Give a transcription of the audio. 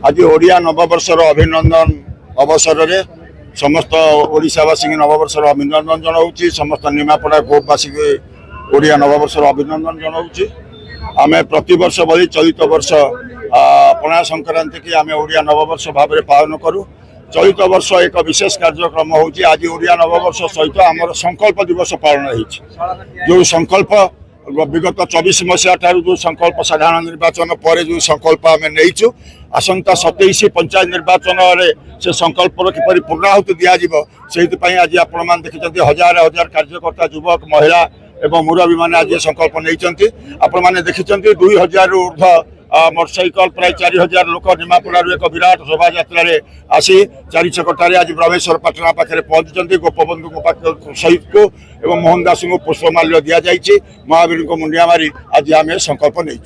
आज ओडिया नववर्षर अभिनंदन अवसर में समस्त ओडिशावासी नववर्षर अभिनंदन जनाऊँ। समस्त निमापड़ा गोपवासी ओडिया नववर्षर अभिनंदन जनाऊँ। आम प्रतिवर्ष भली चलित वर्ष पणा संक्रांति की आम ओडिया नववर्ष भाव में पालन करूँ। चलित वर्ष एक विशेष कार्यक्रम हो आज ओडिया नववर्ष सहित आमर संकल्प दिवस पालन हो जो संकल्प विगत 24 मसीहा जो संकल्प साधारण निर्वाचन पर जो संकल्प आम नहींचु आसंता 27 पंचायत निर्वाचन से संकल्प किपर पूर्णाहुति दिज्व से आज आपण देखते हजार हजार कार्यकर्ता युवक महिला एवं मुरबी मैंने आज संकल्प नहीं आपण मैंने देखते 2000 ऊर्ध्व मोटरसाइकल प्राय 4000 लोक निमापड़ा एक विराट शोभा यात्रा आसी 4 छकटार आज ब्रह्मेश्वर पाटना पाखे पहुंची गोपबंधु शहीद को एवं मोहन दास को पुष्पमाल्य दि जाइए महावीर को मुंडिया मारी आज आम संकल्प नहीं।